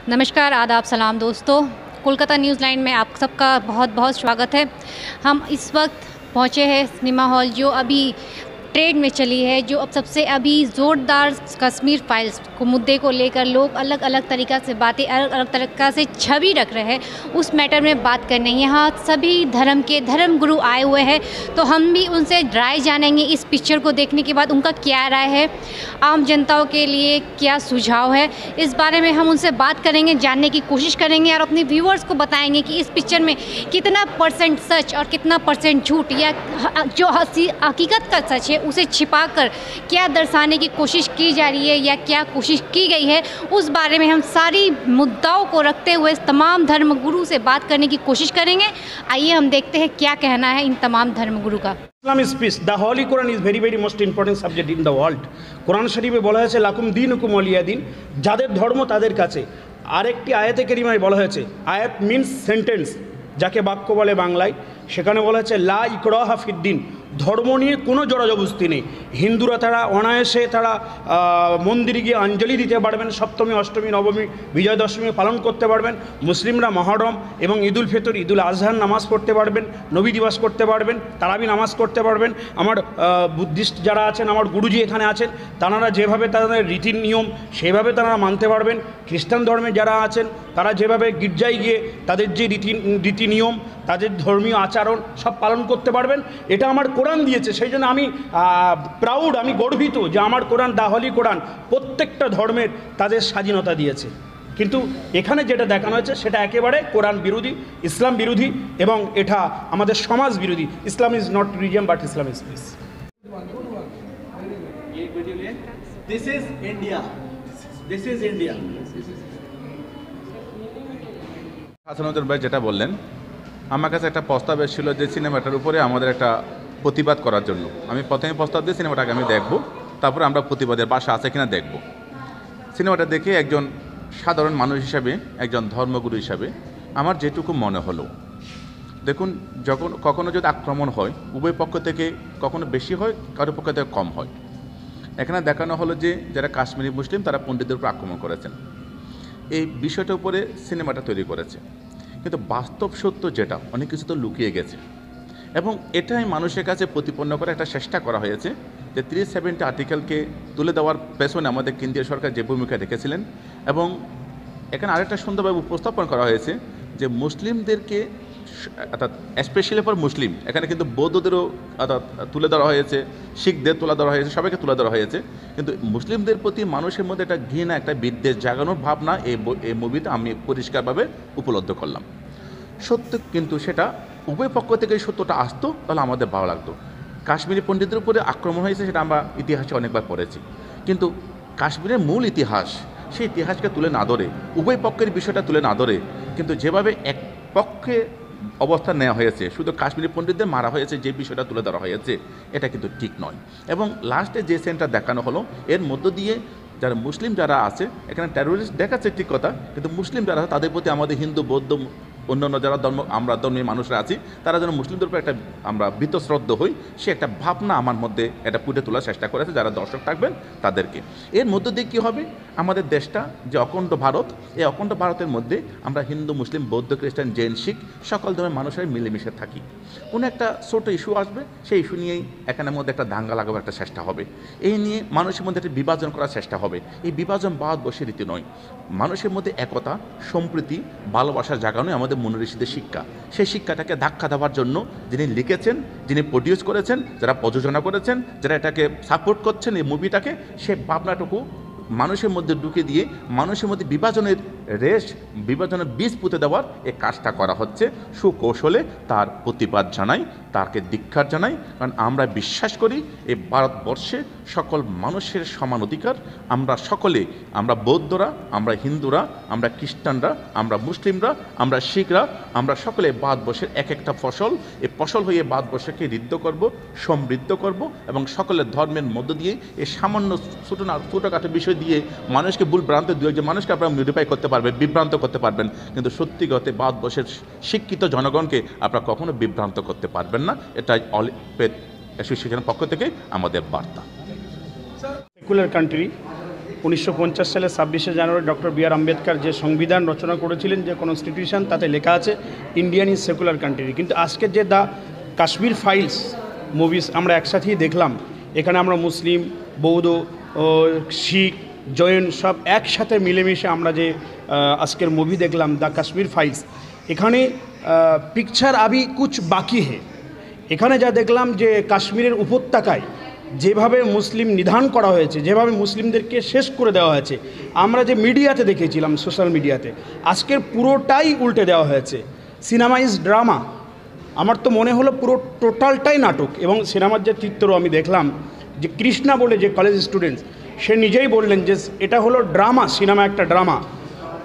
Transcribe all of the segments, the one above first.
नमस्कार, आदाब, सलाम दोस्तों। कोलकाता न्यूज़ लाइन में आप सबका बहुत बहुत स्वागत है। हम इस वक्त पहुँचे हैं सिनेमा हॉल जो अभी ट्रेंड में चली है, जो अब सबसे अभी ज़ोरदार कश्मीर फाइल्स को मुद्दे को लेकर लोग अलग अलग तरीक़ा से बातें, अलग अलग तरीक़ा से छवि रख रहे हैं। उस मैटर में बात करने यहाँ सभी धर्म के धर्म गुरु आए हुए हैं, तो हम भी उनसे राय जानेंगे इस पिक्चर को देखने के बाद उनका क्या राय है, आम जनताओं के लिए क्या सुझाव है। इस बारे में हम उनसे बात करेंगे, जानने की कोशिश करेंगे और अपने व्यूअर्स को बताएंगे कि इस पिक्चर में कितना % सच और कितना % झूठ, या जो हकीकत का सच है उसे छिपाकर क्या दर्शाने की कोशिश की जा रही है या क्या कोशिश की गई है। उस बारे में हम सारी मुद्दाओं को रखते हुए तमाम धर्म गुरु से बात करने की कोशिश करेंगे। आइए हम देखते हैं क्या कहना है इन तमाम धर्म गुरु का। Islam is peace. The Holy Quran is very most important subject in the world. কোরআন শরীফে বলা হয়েছে লাকুম দীনুকুম ওয়ালিয়া দিন, যাদের ধর্ম তাদের কাছে। আরেকটি আয়াতে কারিমায় বলা হয়েছে, আয়াত মিন্স সেন্টেন্স, যাকে বাক্য বলে বাংলায়, সেখানে বলা হয়েছে লা ইকরাহা ফিদ্দিন, ধর্ম নিয়ে কোনো জড়জবস্তি নেই। হিন্দুরা তারা অনায়াসে তারা মন্দিরে গিয়ে অঞ্জলি দিতে পারবেন, সপ্তমী অষ্টমী নবমী বিজয় দশমী পালন করতে পারবেন। মুসলিমরা মহরম এবং ঈদুল ফিতর ঈদুল আজহার নামাজ পড়তে পারবেন, নবী দিবস করতে পারবেন, তারাবি নামাজ করতে পারবেন। আমার বুদ্ধিস্ট যারা আছেন, আমার গুরুজি এখানে আছেন, তারা যেভাবে তাদের রীতি নিয়ম সেইভাবে তারা মানতে পারবেন। খ্রিস্টান ধর্মে যারা আছেন তারা যেভাবে গির্জায় গিয়ে তাদের যে রীতি নিয়ম, তাদের ধর্মীয় আচরণ সব পালন করতে পারবেন। এটা আমার কোরআন দিয়েছে, সেই জন্য আমি প্রাউড, আমি গর্বিত যে আমার কোরআন, দা হলি কোরআন প্রত্যেকটা ধর্মের তাদের স্বাধীনতা দিয়েছে। কিন্তু এখানে যেটা দেখানো হয়েছে সেটা একেবারে কোরআন বিরোধী, ইসলাম বিরোধী এবং এটা আমাদের সমাজ বিরোধী। Islam is not religion but Islam is peace. This is India. This is India. Hasanuddin ভাই যেটা বললেন, আমার কাছে একটা প্রস্তাব এসেছিল যে সিনেমাটার উপরে আমাদের একটা প্রতিবাদ করার জন্য। আমি প্রথমে প্রস্তাব দিয়ে সিনেমাটাকে আমি দেখব, তারপরে আমরা প্রতিবাদের বাসা আছে কিনা দেখব। সিনেমাটা দেখে একজন সাধারণ মানুষ হিসাবে, একজন ধর্মগুরু হিসাবে আমার যেটুকু মনে হলো, দেখুন যখন কখনো যদি আক্রমণ হয় উভয় পক্ষ থেকে, কখনো বেশি হয়, কারো পক্ষ থেকে কম হয়। এখানে দেখানো হলো যে যারা কাশ্মীরি মুসলিম তারা পণ্ডিতদের উপর আক্রমণ করেছেন, এই বিষয়টার উপরে সিনেমাটা তৈরি করেছে। কিন্তু বাস্তব সত্য যেটা, অনেক কিছু তো লুকিয়ে গেছে এবং এটাই মানুষের কাছে প্রতিপন্ন করার একটা চেষ্টা করা হয়েছে যে 370 আর্টিকেলকে তুলে দেওয়ার পেছনে আমাদের কেন্দ্রীয় সরকার যে ভূমিকা রেখেছিলেন। এবং এখানে আরেকটা সুন্দরভাবে উপস্থাপন করা হয়েছে যে মুসলিমদেরকে, অর্থাৎ স্পেশালি ফর মুসলিম, এখানে কিন্তু বৌদ্ধদেরও অর্থাৎ তুলে ধরা হয়েছে, শিখদের তুলে ধরা হয়েছে, সবাইকে তুলে ধরা হয়েছে। কিন্তু মুসলিমদের প্রতি মানুষের মধ্যে একটা ঘৃণা, একটা বিদ্বেষ জাগানোর ভাবনা এই মুভিতে আমি পরিষ্কারভাবে উপলব্ধ করলাম। সত্য কিন্তু সেটা উভয় পক্ষ থেকে সত্যটা আসতো তাহলে আমাদের ভালো লাগতো। কাশ্মীরি পণ্ডিতদের উপরে আক্রমণ হয়েছে সেটা আমরা ইতিহাসে অনেকবার পড়েছি, কিন্তু কাশ্মীরের মূল ইতিহাস, সেই ইতিহাসকে তুলে না ধরে, উভয় পক্ষের বিষয়টা তুলে না ধরে, কিন্তু যেভাবে এক পক্ষে অবস্থান নেওয়া হয়েছে, শুধু কাশ্মীরি পণ্ডিতদের মারা হয়েছে যে বিষয়টা তুলে ধরা হয়েছে, এটা কিন্তু ঠিক নয়। এবং লাস্টে যে সিনটা দেখানো হলো, এর মধ্য দিয়ে যারা মুসলিম যারা আছে, এখানে টেরোরিস্ট দেখাচ্ছে ঠিক কথা, কিন্তু মুসলিম যারা তাদের প্রতি আমাদের হিন্দু, বৌদ্ধ, অন্যান্য যারা আমরা ধর্মীয় মানুষরা আছি, তারা যেন মুসলিমদের উপর একটা আমরা বীতশ্রদ্ধ হই, সে একটা ভাবনা আমার মধ্যে এটা ফুটে তোলার চেষ্টা করেছে যারা দর্শক থাকবেন তাদেরকে। এর মধ্য দিয়ে কী হবে, আমাদের দেশটা যে অখণ্ড ভারত, এই অখণ্ড ভারতের মধ্যে আমরা হিন্দু, মুসলিম, বৌদ্ধ, খ্রিস্টান, জৈন, শিখ সকল ধর্মের মানুষের মিলেমিশে থাকি। কোনো একটা ছোট ইস্যু আসবে, সেই ইস্যু নিয়েই এখানের মধ্যে একটা দাঙ্গা লাগাবার একটা চেষ্টা হবে, এই নিয়ে মানুষের মধ্যে একটা বিভাজন করার চেষ্টা হবে। এই বিভাজন ভারতবর্ষের রীতি নয়। মানুষের মধ্যে একতা, সম্প্রীতি, ভালোবাসা জাগানোই আমাদের মনীষীদের শিক্ষা। সেই শিক্ষাটাকে ধাক্কা দেওয়ার জন্য যিনি লিখেছেন, যিনি প্রডিউস করেছেন, যারা প্রযোজনা করেছেন, যারা এটাকে সাপোর্ট করছেন এই মুভিটাকে, সে ভাবনাটুকু মানুষের মধ্যে ঢুকে দিয়ে মানুষের মধ্যে বিভাজনের বিভাজনের বীজ পুঁতে দেওয়ার এই কাজটা করা হচ্ছে। সুকৌশলে তার প্রতিবাদ জানাই, তাকে ধিক্কার জানাই, কারণ আমরা বিশ্বাস করি এই ভারতবর্ষে সকল মানুষের সমান অধিকার। আমরা সকলে, আমরা বৌদ্ধরা, আমরা হিন্দুরা, আমরা খ্রিস্টানরা, আমরা মুসলিমরা, আমরা শিখরা, আমরা সকলে ভারতবর্ষের এক একটা ফসল, এই ফসল হয়ে ভারতবর্ষকে ঋদ্ধ করব, সমৃদ্ধ করব এবং সকলের ধর্মের মধ্য দিয়ে এই সামান্য ছোটোখাটো বিষয় দিয়ে মানুষকে ভুল ভ্রান্ত দু একজন মানুষকে আপনারা মডিফাই করতে পারবেন, বিভ্রান্ত করতে পারবেন, কিন্তু সত্যিগতে ভারতবর্ষের শিক্ষিত জনগণকে আপনারা কখনো বিভ্রান্ত করতে পারবেন না। এটাই অল অ্যাসোসিয়েশনের পক্ষ থেকে আমাদের বার্তা। সেকুলার কান্ট্রি, 1950 সালে 26শে জানুয়ারি ডক্টর বি আর আম্বেদকর যে সংবিধান রচনা করেছিলেন, যে কনস্টিটিউশন, তাতে লেখা আছে ইন্ডিয়ান ইজ সেকুলার কান্ট্রি। কিন্তু আজকের যে দ্য কাশ্মীর ফাইলস মুভিস আমরা একসাথেই দেখলাম, এখানে আমরা মুসলিম, বৌদ্ধ, শিখ, জৈন সব একসাথে মিলেমিশে আমরা যে আজকের মুভি দেখলাম দ্য কাশ্মীর ফাইলস, এখানে পিকচার আবি কুছ বাকি হে। এখানে যা দেখলাম যে কাশ্মীরের উপত্যকায় যেভাবে মুসলিম নিধন করা হয়েছে, যেভাবে মুসলিমদেরকে শেষ করে দেওয়া হয়েছে, আমরা যে মিডিয়াতে দেখেছিলাম, সোশ্যাল মিডিয়াতে, আজকের পুরোটাই উল্টে দেওয়া হয়েছে। Cinema is drama. আমার তো মনে হলো পুরো টোটালটাই নাটক। এবং সিনেমার যে চিত্র আমি দেখলাম, যে কৃষ্ণা বলে যে কলেজ স্টুডেন্টস, সে নিজেই বললেন যে এটা হলো ড্রামা, সিনেমা একটা ড্রামা।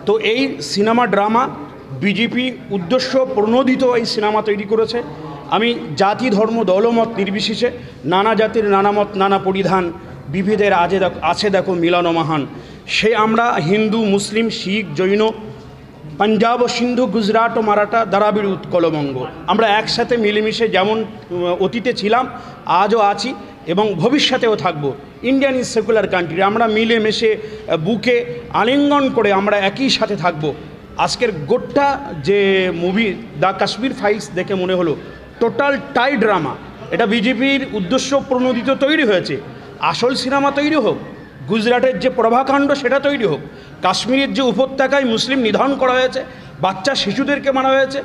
তো এই সিনেমা ড্রামা বিজেপি উদ্দেশ্য প্রণোদিত এই সিনেমা তৈরি করেছে। আমি জাতি, ধর্ম, দলমত নির্বিশেষে, নানা জাতির নানা মত নানা পরিধান, বিভেদের আছে দেখো মিলন মহান। সে আমরা হিন্দু, মুসলিম, শিখ, জৈন, পাঞ্জাব ও সিন্ধু, গুজরাট ও মারাঠা, দ্রাবিড়, উৎকলবঙ্গ, আমরা একসাথে মিলেমিশে যেমন অতীতে ছিলাম, আজও আছি এবং ভবিষ্যতেও থাকবো। Indian is secular country. আমরা মিলেমিশে বুকে আলিঙ্গন করে আমরা একই সাথে থাকবো। আজকের গোটা যে মুভি দ্য কাশ্মীর ফাইলস দেখে মনে হলো টোটালটাই ড্রামা। এটা বিজেপির উদ্দেশ্য প্রণোদিত তৈরি হয়েছে। আসল সিনেমা তৈরি হোক, গুজরাটের যে প্রভাকাণ্ড সেটা তৈরি হোক, কাশ্মীরের যে উপত্যকায় মুসলিম নিধন করা হয়েছে, বাচ্চা শিশুদেরকে মারা হয়েছে,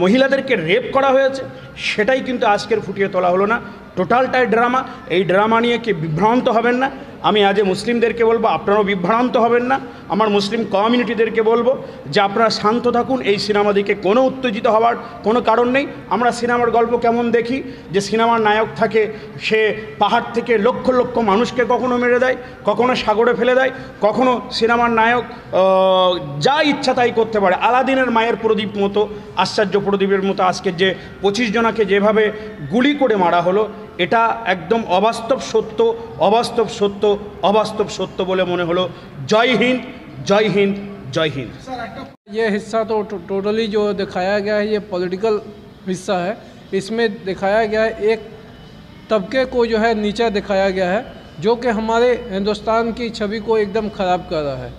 মহিলাদেরকে রেপ করা হয়েছে, সেটাই কিন্তু আজকের ফুটিয়ে তোলা হলো না। টোটালটাই ড্রামা। এই ড্রামা নিয়ে কি বিভ্রান্ত হবেন না। আমি আজ মুসলিমদেরকে বলবো, আপনারাও বিভ্রান্ত হবেন না। আমার মুসলিম কমিউনিটিদেরকে বলবো যে আপনারা শান্ত থাকুন। এই সিনেমা দিকে কোনো উত্তেজিত হওয়ার কোনো কারণ নেই। আমরা সিনেমার গল্প কেমন দেখি, যে সিনেমার নায়ক থাকে, সে পাহাড় থেকে লক্ষ লক্ষ মানুষকে কখনো মেরে দেয়, কখনো সাগরে ফেলে দেয়, কখনো সিনেমার নায়ক যা ইচ্ছা তাই করতে পারে। আলাদিনের মায়ের প্রদীপ মতো, আশ্চর্য প্রদীপের মতো আজকের যে 25 জনাকে যেভাবে গুলি করে মারা হলো, এটা একদম অবাস্তব সত্য, অবাস্তব সত্য, অবাস্তব সত্য বলে মনে হলো। জয় হিন্দ, জয় হিন্দ, জয় হিন্দ। ये हिस्सा तो टोटली जो दिखाया गया है ये पॉलिटिकल हिस्सा है। इसमें दिखाया गया है एक तबके को जो है नीचा दिखाया गया है, जो कि हमारे हिंदुस्तान की छवि को एकदम ख़राब कर रहा है।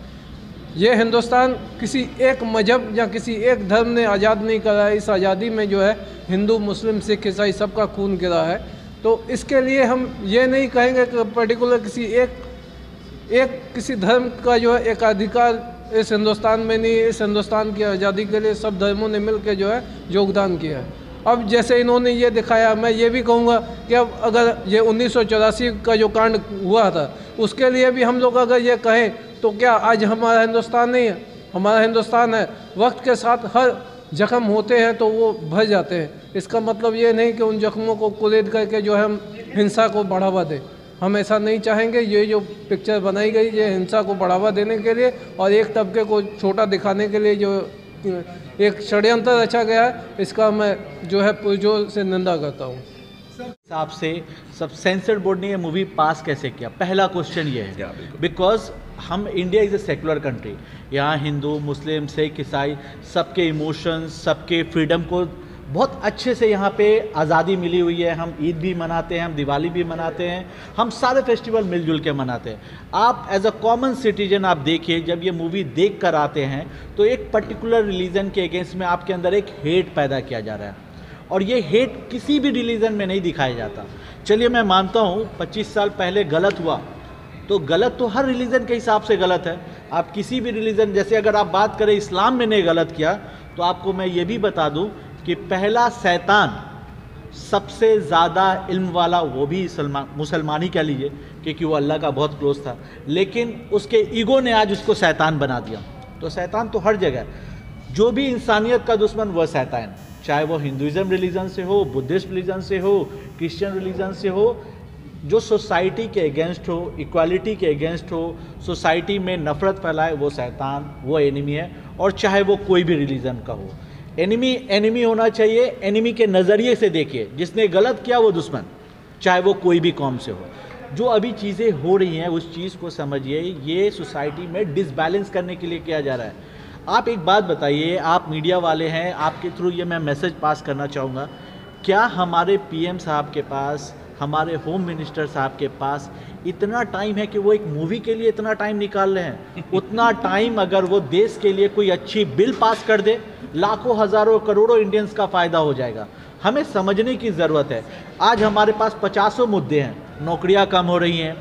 ये हिंदुस्तान किसी एक मजहब या किसी एक धर्म ने आज़ाद नहीं करा है। इस आज़ादी में जो है हिंदू, मुस्लिम, सिख, ईसाई सबका खून गिरा है। तो इसके लिए हम ये नहीं कहेंगे कि पर्टिकुलर किसी धर्म का जो है एक अधिकार इस हिंदुस्तान में नहीं। इस हिंदुस्तान की आज़ादी के लिए सब धर्मों ने मिलकर जो है योगदान किया है। अब जैसे इन्होंने ये दिखाया, मैं ये भी कहूँगा कि अब अगर ये 1984 का जो कांड हुआ था, उसके लिए भी हम लोग अगर ये कहें तो क्या आज हमारा हिंदुस्तान नहीं है? हमारा हिंदुस्तान है। वक्त के साथ हर जख्म होते हैं तो वो भर जाते हैं। इसका मतलब ये नहीं कि उन जख्मों को कुरेद करके जो है हम हिंसा को बढ़ावा दें। हम ऐसा नहीं चाहेंगे। ये जो पिक्चर बनाई गई ये हिंसा को बढ़ावा देने के लिए और एक तबके को छोटा दिखाने के लिए जो एक षड्यंत्र रचा गया है, इसका मैं जो है पुरजोर से निंदा करता हूँ। हिसाब से सब सेंसर बोर्ड ने ये मूवी पास कैसे किया? पहला क्वेश्चन ये है, बिकॉज हम India is a secular country. यहाँ हिंदू, मुस्लिम, सिख, ईसाई सबके इमोशंस, सबके फ्रीडम को बहुत अच्छे से यहाँ पे आज़ादी मिली हुई है। हम ईद भी मनाते हैं, हम दिवाली भी मनाते हैं, हम सारे फेस्टिवल मिलजुल के मनाते हैं। आप एज अ कॉमन सिटीजन आप देखिए, जब ये मूवी देख कर आते हैं तो एक पर्टिकुलर रिलीजन के अगेंस्ट में आपके अंदर एक हेट पैदा किया जा रहा है, और ये हेट किसी भी रिलीजन में नहीं दिखाया जाता। चलिए मैं मानता हूँ 25 साल पहले गलत हुआ, तो गलत तो हर रिलीजन के हिसाब से गलत है। आप किसी भी रिलीजन, जैसे अगर आप बात करें इस्लाम में ने गलत किया, तो आपको मैं ये भी बता दूँ कि पहला शैतान सबसे ज़्यादा इल्म वाला वो भी मुसलमान ही कह लीजिए, क्योंकि वो अल्लाह का बहुत क्लोज था, लेकिन उसके ईगो ने आज उसको शैतान बना दिया। तो शैतान तो हर जगह, जो भी इंसानियत का दुश्मन वह शैतान, चाहे वो हिंदुइज़्म रिलीजन से हो, बुद्धिस्ट रिलीजन से हो, क्रिश्चियन रिलीजन से हो, जो सोसाइटी के अगेंस्ट हो, इक्वालिटी के अगेंस्ट हो, सोसाइटी में नफ़रत फैलाए, वो शैतान, वो एनिमी है। और चाहे वो कोई भी रिलीजन का हो, एनिमी होना चाहिए। एनिमी के नज़रिए से देखिए, जिसने गलत किया वो दुश्मन, चाहे वो कोई भी कौम से हो। जो अभी चीज़ें हो रही हैं उस चीज़ को समझिए, ये सोसाइटी में डिसबैलेंस करने के लिए किया जा रहा है। आप एक बात बताइए, आप मीडिया वाले हैं, आपके थ्रू ये मैं मैसेज पास करना चाहूँगा, क्या हमारे पीएम साहब के पास हमारे होम मिनिस्टर साहब के पास इतना टाइम है कि वो एक मूवी के लिए इतना टाइम निकाल रहे हैं, उतना टाइम अगर वो देश के लिए कोई अच्छी बिल पास कर दे, लाखों हज़ारों करोड़ों इंडियंस का फ़ायदा हो जाएगा। हमें समझने की ज़रूरत है। आज हमारे पास 50 मुद्दे हैं, नौकरियां कम हो रही हैं,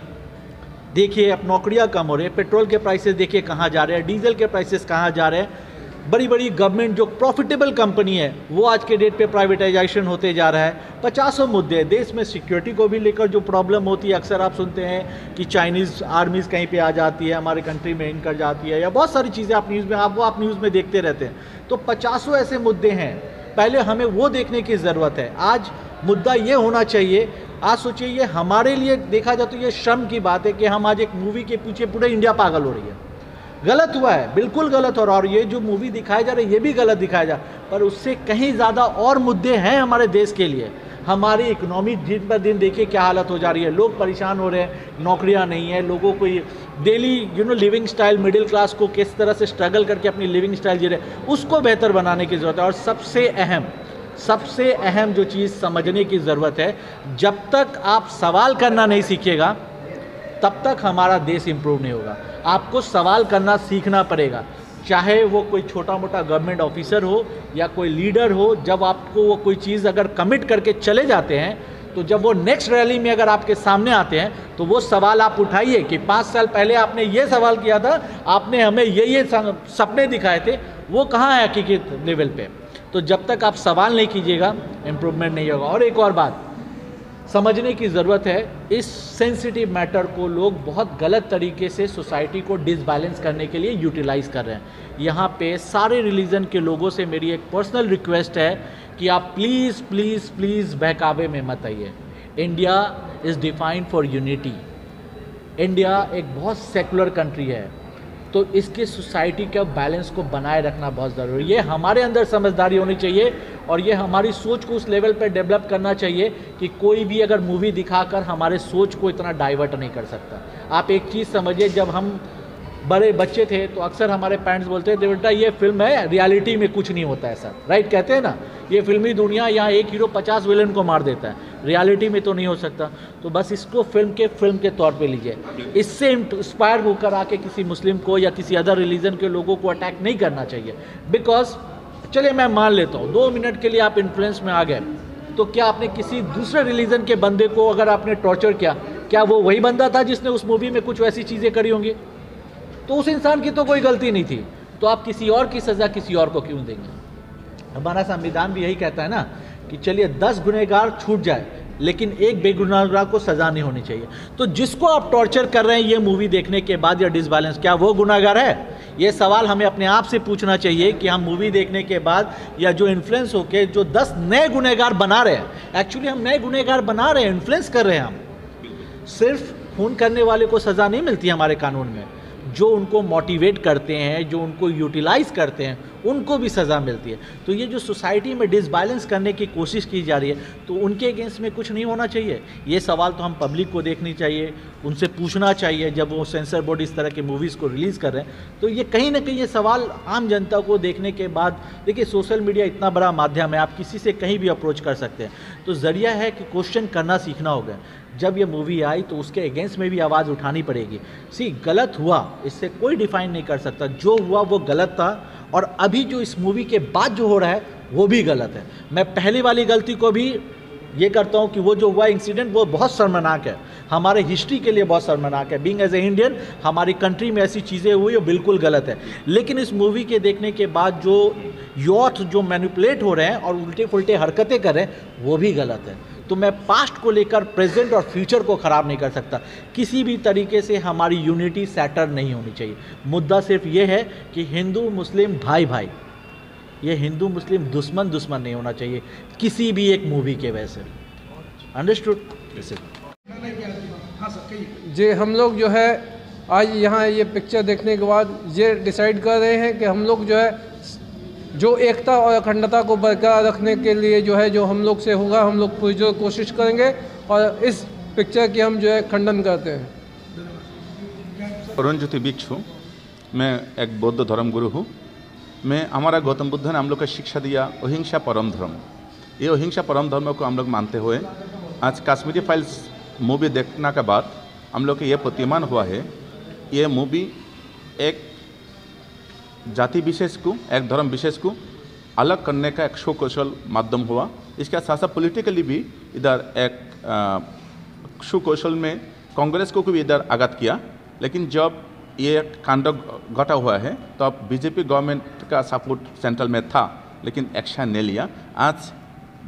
देखिए अब नौकरियां कम हो रही है, पेट्रोल के प्राइसेस देखिए कहाँ जा रहे हैं, डीजल के प्राइसेस कहाँ जा रहे हैं, बड़ी बड़ी गवर्नमेंट जो प्रॉफिटेबल कंपनी है वो आज के डेट पे प्राइवेटाइजेशन होते जा रहा है। 50 मुद्दे हैं। देश में सिक्योरिटी को भी लेकर जो प्रॉब्लम होती है, अक्सर आप सुनते हैं कि चाइनीज़ आर्मीज़ कहीं पे आ जाती है, हमारे कंट्री में इन कर जाती है, या बहुत सारी चीज़ें आप न्यूज़ में आप न्यूज़ में देखते रहते हैं। तो 50 ऐसे मुद्दे हैं, पहले हमें वो देखने की ज़रूरत है। आज मुद्दा ये होना चाहिए, आज सोचिए ये हमारे लिए देखा जाए तो ये शर्म की बात है कि हम आज एक मूवी के पीछे पूरे इंडिया पागल हो रही है। गलत हुआ है, बिल्कुल गलत हो रहा है, और ये जो मूवी दिखाया जा रहा है ये भी गलत दिखाया जा रहा है, पर उससे कहीं ज़्यादा और मुद्दे हैं हमारे देश के लिए। हमारी इकोनॉमी दिन पर दिन देखिए क्या हालत हो जा रही है, लोग परेशान हो रहे हैं, नौकरियां नहीं है, लोगों को daily living style, middle class को किस तरह से स्ट्रगल करके अपनी लिविंग स्टाइल जी रहे, उसको बेहतर बनाने की ज़रूरत है। और सबसे अहम जो चीज़ समझने की ज़रूरत है, जब तक आप सवाल करना नहीं सीखिएगा तब तक हमारा देश इम्प्रूव नहीं होगा। आपको सवाल करना सीखना पड़ेगा, चाहे वो कोई छोटा मोटा गवर्नमेंट ऑफिसर हो या कोई लीडर हो। जब आपको वो कोई चीज़ अगर कमिट करके चले जाते हैं, तो जब वो नेक्स्ट रैली में अगर आपके सामने आते हैं तो वो सवाल आप उठाइए कि 5 साल पहले आपने ये सवाल किया था, आपने हमें ये सपने दिखाए थे, वो कहाँ है हकीकत लेवल पे। तो जब तक आप सवाल नहीं कीजिएगा इम्प्रूवमेंट नहीं होगा। और एक और बात समझने की ज़रूरत है, इस सेंसिटिव मैटर को लोग बहुत गलत तरीके से सोसाइटी को डिसबैलेंस करने के लिए यूटिलाइज़ कर रहे हैं। यहाँ पे सारे रिलीजन के लोगों से मेरी एक पर्सनल रिक्वेस्ट है कि आप प्लीज़ प्लीज़ प्लीज़ बहकावे में मत आइए। India is defined for unity. India एक बहुत सेकुलर कंट्री है, तो इसके सोसाइटी के बैलेंस को बनाए रखना बहुत ज़रूरी है। ये हमारे अंदर समझदारी होनी चाहिए और ये हमारी सोच को उस लेवल पर डेवलप करना चाहिए कि कोई भी अगर मूवी दिखाकर हमारे सोच को इतना डाइवर्ट नहीं कर सकता। आप एक चीज़ समझिए, जब हम बड़े बच्चे थे तो अक्सर हमारे पेरेंट्स बोलते थे बेटा ये फिल्म है, रियलिटी में कुछ नहीं होता ऐसा, राइट? कहते हैं ना, ये फिल्मी दुनिया, यहाँ एक हीरो 50 विलन को मार देता है, रियलिटी में तो नहीं हो सकता। तो बस इसको फिल्म के तौर पे लीजिए। इससे इंस्पायर होकर आके किसी मुस्लिम को या किसी अदर रिलीजन के लोगों को अटैक नहीं करना चाहिए। बिकॉज चलिए मैं मान लेता हूँ 2 मिनट के लिए आप इन्फ्लुएंस में आ गए, तो क्या आपने किसी दूसरे रिलीजन के बंदे को अगर आपने टॉर्चर किया, क्या वो वही बंदा था जिसने उस मूवी में कुछ वैसी चीज़ें करी होंगी? तो उस इंसान की तो कोई गलती नहीं थी, तो आप किसी और की सज़ा किसी और को क्यों देंगे? हमारा संविधान भी यही कहता है ना कि चलिए 10 गुनहगार छूट जाए लेकिन एक बेगुनाहगार को सज़ा नहीं होनी चाहिए। तो जिसको आप टॉर्चर कर रहे हैं ये मूवी देखने के बाद या डिसबैलेंस, क्या वो गुनहगार है? ये सवाल हमें अपने आप से पूछना चाहिए कि हम मूवी देखने के बाद या जो इन्फ्लुएंस होके जो 10 नए गुनहगार बना रहे हैं, एक्चुअली हम नए गुनहगार बना रहे हैं, इन्फ्लुएंस कर रहे हैं हम। सिर्फ खून करने वाले को सज़ा नहीं मिलती हमारे कानून में, जो उनको मोटिवेट करते हैं, जो उनको यूटिलाइज़ करते हैं, उनको भी सज़ा मिलती है। तो ये जो सोसाइटी में डिसबैलेंस करने की कोशिश की जा रही है, तो उनके अगेंस्ट में कुछ नहीं होना चाहिए। ये सवाल तो हम पब्लिक को देखनी चाहिए, उनसे पूछना चाहिए जब वो सेंसर बोर्ड इस तरह के मूवीज़ को रिलीज़ कर रहे हैं। तो ये कहीं ना कहीं ये सवाल आम जनता को देखने के बाद, देखिए सोशल मीडिया इतना बड़ा माध्यम है, आप किसी से कहीं भी अप्रोच कर सकते हैं, तो ज़रिया है कि क्वेश्चन करना सीखना होगा। जब ये मूवी आई तो उसके अगेंस्ट में भी आवाज़ उठानी पड़ेगी। गलत हुआ, इससे कोई डिफाइन नहीं कर सकता, जो हुआ वो गलत था, और अभी जो इस मूवी के बाद जो हो रहा है वो भी गलत है। मैं पहली वाली गलती को भी ये करता हूँ कि वो जो हुआ इंसिडेंट वो बहुत शर्मनाक है, हमारे हिस्ट्री के लिए बहुत शर्मनाक है। बीइंग एज ए इंडियन हमारी कंट्री में ऐसी चीज़ें हुई वो बिल्कुल गलत है। लेकिन इस मूवी के देखने के बाद जो यूथ जो मैनिपुलेट हो रहे हैं और उल्टे फुल्टे हरकतें कर रहे हैं वो भी गलत है। तो मैं पास्ट को लेकर प्रेजेंट और फ्यूचर को ख़राब नहीं कर सकता। किसी भी तरीके से हमारी यूनिटी सैटर नहीं होनी चाहिए। मुद्दा सिर्फ ये है कि हिंदू मुस्लिम भाई भाई, ये हिंदू मुस्लिम दुश्मन दुश्मन नहीं होना चाहिए किसी भी एक मूवी के वजह से। अंडरस्टूड? जी, हम लोग जो है आज यहाँ ये पिक्चर देखने के बाद ये डिसाइड कर रहे हैं कि हम लोग जो है जो एकता और अखंडता को बरकरार रखने के लिए जो है जो हम लोग से होगा हम लोग पूरी जो कोशिश करेंगे, और इस पिक्चर की हम जो है खंडन करते हैं। अरुणज्योति भिक्षु, मैं एक बौद्ध धर्म गुरु हूँ। मैं हमारा गौतम बुद्ध ने हम लोग को शिक्षा दिया अहिंसा परम धर्म। ये अहिंसा परम धर्म को हम लोग मानते हुए आज कश्मीरी फाइल्स मूवी देखने के बाद हम लोग को ये प्रतिमान हुआ है, ये मूवी एक जाति विशेष को, एक धर्म विशेष को अलग करने का एक सुकौशल माध्यम हुआ। इसके साथ साथ पॉलिटिकली भी इधर एक सुकौशल में कांग्रेस को भी इधर आघात किया। लेकिन जब ये कांड घटा हुआ है तो अब बीजेपी गवर्नमेंट का सपोर्ट सेंट्रल में था, लेकिन एक्शन नहीं लिया। आज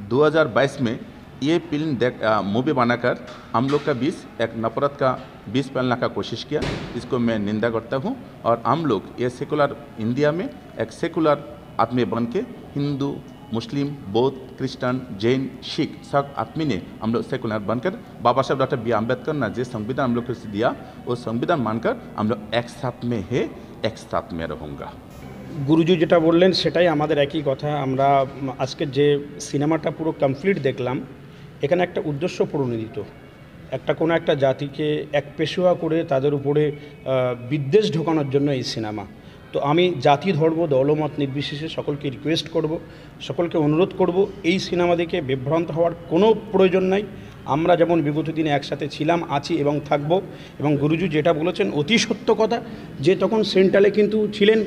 2022 में ये फिल्म मूवी बनाकर हम लोग का बीच एक नफरत का बीज फैलने का कोशिश किया। इसको मैं निंदा करता हूँ। और हम लोग ये सेकुलर इंडिया में एक सेकुलर आदमी बन के हिंदू, मुस्लिम, बौद्ध, क्रिश्चियन, जैन, सिख सब आदमी ने हम लोग सेकुलर बनकर बाबा साहब डॉक्टर बी आम्बेडकर ने जो संविधान हम लोग को दिया वो संविधान मानकर हम लोग एक साथ में है, एक साथ में रहूँगा। গুরুজি যেটা বললেন সেটাই আমাদের একই কথা। আমরা আজকে যে সিনেমাটা পুরো কমপ্লিট দেখলাম, এখানে একটা উদ্দেশ্য প্রণোদিত, একটা কোনো একটা জাতিকে এক পেশোয়া করে তাদের উপরে বিদ্বেষ ঢোকানোর জন্য এই সিনেমা। তো আমি জাতি, ধর্ম, দলমত নির্বিশেষে সকলকে রিকোয়েস্ট করব, সকলকে অনুরোধ করব, এই সিনেমা দেখে বিভ্রান্ত হওয়ার কোনো প্রয়োজন নাই। আমরা যেমন বিগত দিনে একসাথে ছিলাম, আছি এবং থাকব। এবং গুরুজি যেটা বলেছেন অতি সত্য কথা, যে তখন সেন্ট্রালে কিন্তু ছিলেন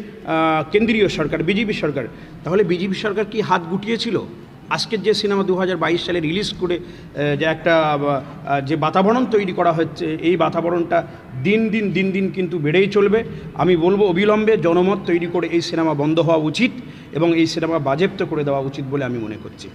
কেন্দ্রীয় সরকার, বিজেপি সরকার। তাহলে বিজেপি সরকার কি হাত গুটিয়েছিল? আজকের যে সিনেমা 2022 সালে রিলিজ করে যে একটা যে বাতাবরণ তৈরি করা হচ্ছে, এই বাতাবরণটা দিন দিন কিন্তু বেড়েই চলবে। আমি বলবো অবিলম্বে জনমত তৈরি করে এই সিনেমা বন্ধ হওয়া উচিত এবং এই সিনেমা বাজেয়াপ্ত করে দেওয়া উচিত বলে আমি মনে করছি।